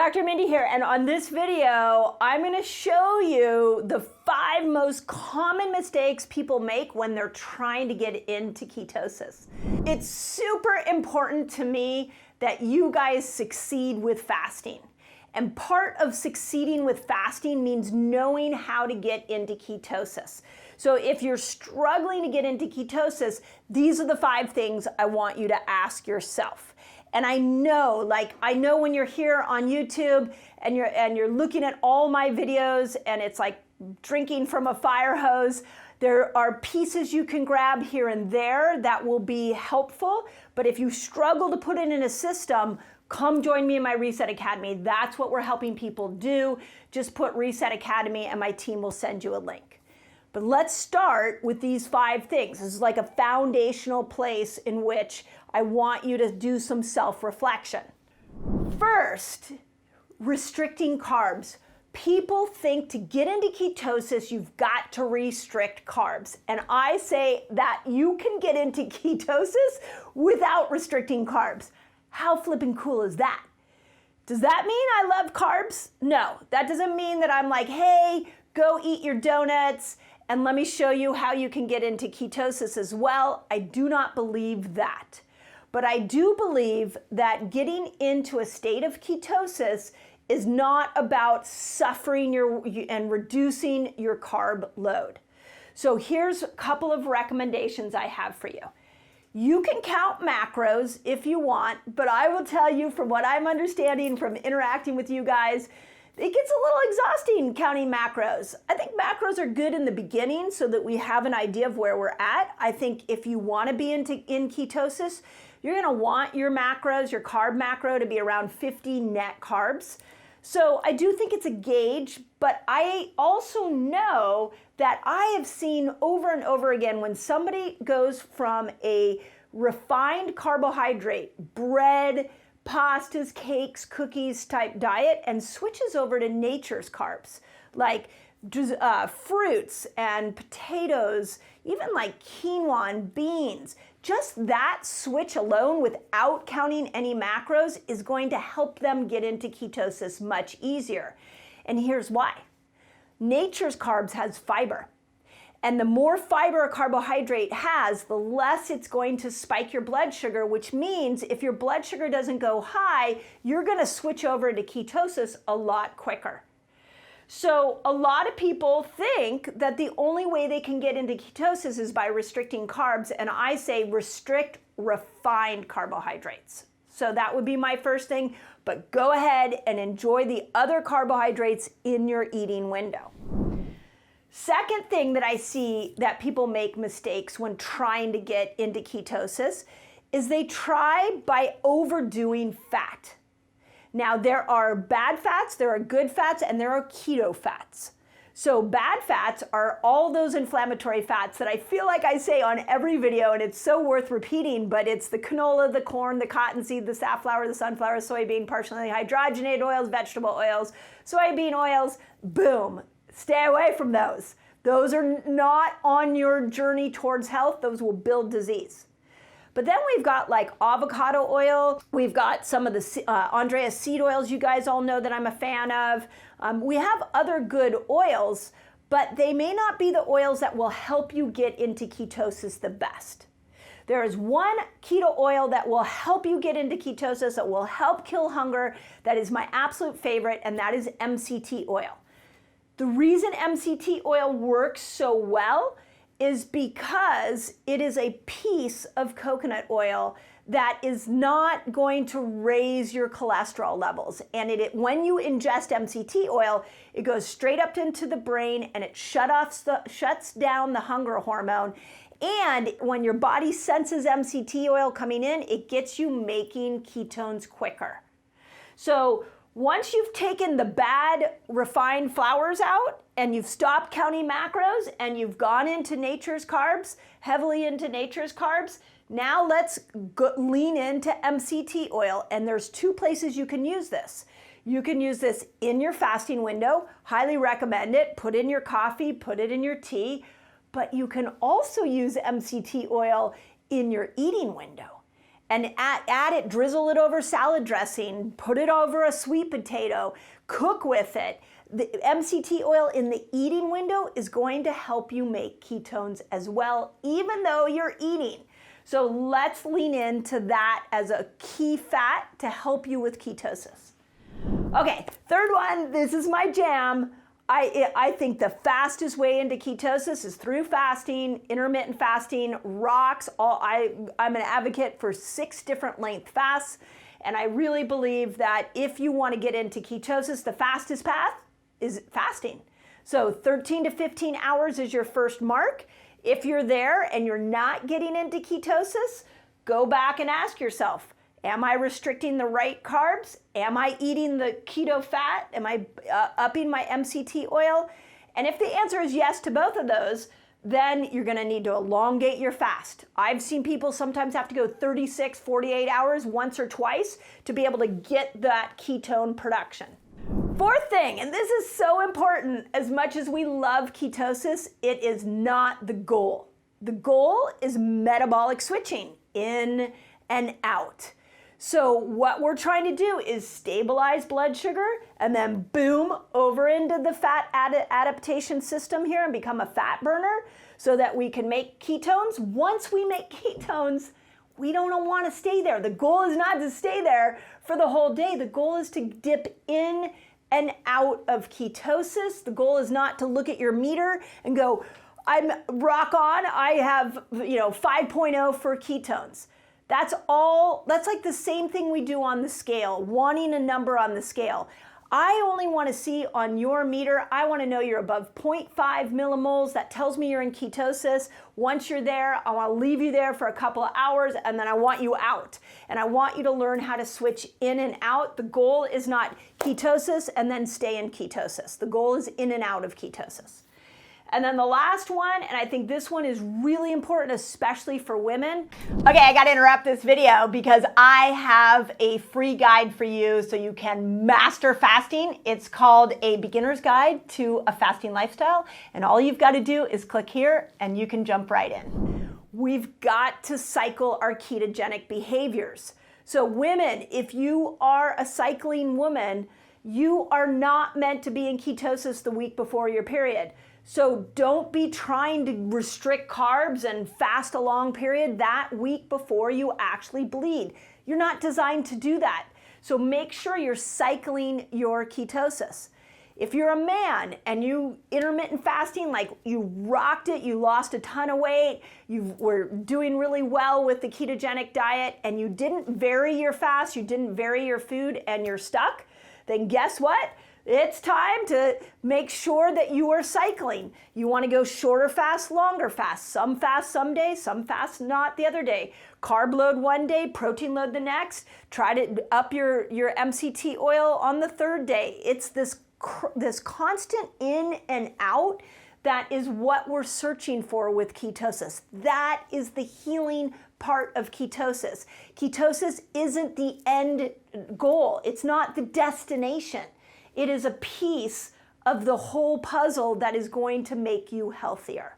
Dr. Mindy here, and on this video, I'm going to show you the 5 most common mistakes people make when they're trying to get into ketosis. It's super important to me that you guys succeed with fasting. And part of succeeding with fasting means knowing how to get into ketosis. So if you're struggling to get into ketosis, these are the 5 things I want you to ask yourself. And I know when you're here on YouTube and you're looking at all my videos and it's like drinking from a fire hose, there are pieces you can grab here and there that will be helpful. But if you struggle to put it in a system, come join me in my Reset Academy. That's what we're helping people do. Just put Reset Academy and my team will send you a link. But let's start with these 5 things. This is like a foundational place in which I want you to do some self-reflection. First, restricting carbs. People think to get into ketosis, you've got to restrict carbs. And I say that you can get into ketosis without restricting carbs. How flippin' cool is that? Does that mean I love carbs? No, that doesn't mean that I'm like, hey, go eat your donuts and let me show you how you can get into ketosis as well. I do not believe that. But I do believe that getting into a state of ketosis is not about suffering and reducing your carb load. So here's a couple of recommendations I have for you. You can count macros if you want, but I will tell you from what I'm understanding from interacting with you guys, it gets a little exhausting counting macros. I think macros are good in the beginning so that we have an idea of where we're at. I think if you want to be in ketosis, you're going to want your macros, your carb macro to be around 50 net carbs. So I do think it's a gauge, but I also know that I have seen over and over again when somebody goes from a refined carbohydrate, bread, pastas, cakes, cookies type diet and switches over to nature's carbs, like fruits and potatoes, even like quinoa and beans. Just that switch alone without counting any macros is going to help them get into ketosis much easier. And here's why. Nature's carbs has fiber. And the more fiber a carbohydrate has, the less it's going to spike your blood sugar, which means if your blood sugar doesn't go high, you're going to switch over to ketosis a lot quicker. So a lot of people think that the only way they can get into ketosis is by restricting carbs, and I say restrict refined carbohydrates. So that would be my first thing, but go ahead and enjoy the other carbohydrates in your eating window. Second thing that I see that people make mistakes when trying to get into ketosis is they try by overdoing fat. Now, there are bad fats, there are good fats, and there are keto fats. So bad fats are all those inflammatory fats that I feel like I say on every video, and it's so worth repeating, but it's the canola, the corn, the cottonseed, the safflower, the sunflower, soybean, partially hydrogenated oils, vegetable oils, soybean oils, boom. Stay away from those. Those are not on your journey towards health. Those will build disease. But then we've got like avocado oil. We've got some of the Andrea seed oils you guys all know that I'm a fan of. We have other good oils, but they may not be the oils that will help you get into ketosis the best. There is one keto oil that will help you get into ketosis, that will help kill hunger, that is my absolute favorite, and that is MCT oil. The reason MCT oil works so well is because it is a piece of coconut oil that is not going to raise your cholesterol levels. And when you ingest MCT oil, it goes straight up into the brain and it shuts down the hunger hormone. And when your body senses MCT oil coming in, it gets you making ketones quicker. So once you've taken the bad refined flours out and you've stopped counting macros and you've gone into nature's carbs, heavily into nature's carbs, now let's lean into MCT oil. And there's 2 places you can use this. You can use this in your fasting window, highly recommend it, put in your coffee, put it in your tea, but you can also use MCT oil in your eating window. and add it, drizzle it over salad dressing, put it over a sweet potato, cook with it. The MCT oil in the eating window is going to help you make ketones as well, even though you're eating. So let's lean into that as a key fat to help you with ketosis. Okay, third one, this is my jam. I think the fastest way into ketosis is through fasting. Intermittent fasting rocks. I'm an advocate for 6 different length fasts, and I really believe that if you want to get into ketosis, the fastest path is fasting. So 13 to 15 hours is your first mark. If you're there and you're not getting into ketosis, go back and ask yourself, am I restricting the right carbs? Am I eating the keto fat? Am I upping my MCT oil? And if the answer is yes to both of those, then you're gonna need to elongate your fast. I've seen people sometimes have to go 36, 48 hours once or twice to be able to get that ketone production. Fourth thing, and this is so important, as much as we love ketosis, it is not the goal. The goal is metabolic switching, in and out. So what we're trying to do is stabilize blood sugar and then boom, over into the fat adaptation system here and become a fat burner so that we can make ketones. Once we make ketones, we don't want to stay there. The goal is not to stay there for the whole day. The goal is to dip in and out of ketosis. The goal is not to look at your meter and go, I'm rock on, I have 5.0 for ketones. That's like the same thing we do on the scale, wanting a number on the scale. I only want to see on your meter, I want to know you're above 0.5 millimoles. That tells me you're in ketosis. Once you're there, I want to leave you there for a couple of hours, and then I want you out. And I want you to learn how to switch in and out. The goal is not ketosis and then stay in ketosis. The goal is in and out of ketosis. And then the last one, and I think this one is really important, especially for women. Okay, I gotta interrupt this video because I have a free guide for you so you can master fasting. It's called A Beginner's Guide to a Fasting Lifestyle. And all you've got to do is click here and you can jump right in. We've got to cycle our ketogenic behaviors. So women, if you are a cycling woman, you are not meant to be in ketosis the week before your period. So don't be trying to restrict carbs and fast a long period that week before you actually bleed. You're not designed to do that. So make sure you're cycling your ketosis. If you're a man and you intermittent fasting, like you rocked it, you lost a ton of weight, you were doing really well with the ketogenic diet, and you didn't vary your fast, you didn't vary your food, and you're stuck, then guess what? It's time to make sure that you are cycling. You want to go shorter fast, longer fast. Some fast some days, some fast not the other day. Carb load one day, protein load the next. Try to up your MCT oil on the third day. It's this constant in and out that is what we're searching for with ketosis. That is the healing part of ketosis. Ketosis isn't the end goal. It's not the destination. It is a piece of the whole puzzle that is going to make you healthier.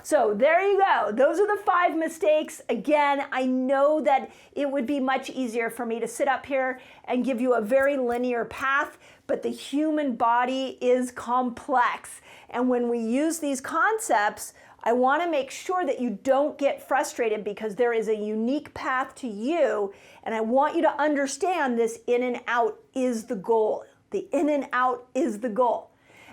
So there you go. Those are the 5 mistakes. Again, I know that it would be much easier for me to sit up here and give you a very linear path, but the human body is complex. And when we use these concepts, I want to make sure that you don't get frustrated because there is a unique path to you, and I want you to understand this in and out is the goal. The in and out is the goal.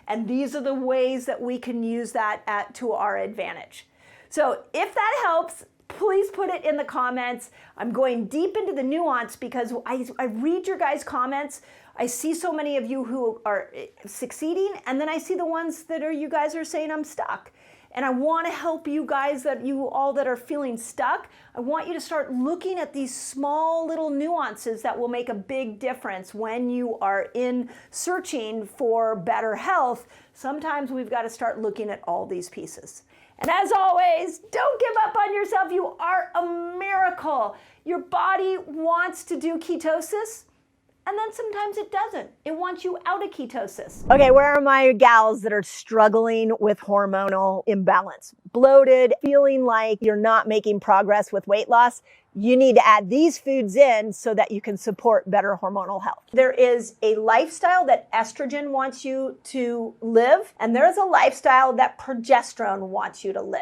And these are the ways that we can use that to our advantage. So if that helps, please put it in the comments. I'm going deep into the nuance because I read your guys' comments. I see so many of you who are succeeding, and then I see the ones that you guys are saying I'm stuck. And I want to help you guys, you all that are feeling stuck. I want you to start looking at these small little nuances that will make a big difference when you are in searching for better health. Sometimes we've got to start looking at all these pieces. And as always, don't give up on yourself. You are a miracle. Your body wants to do ketosis, and then sometimes it doesn't. It wants you out of ketosis. Okay, where are my gals that are struggling with hormonal imbalance? Bloated, feeling like you're not making progress with weight loss? you need to add these foods in so that you can support better hormonal health. There is a lifestyle that estrogen wants you to live, and there is a lifestyle that progesterone wants you to live.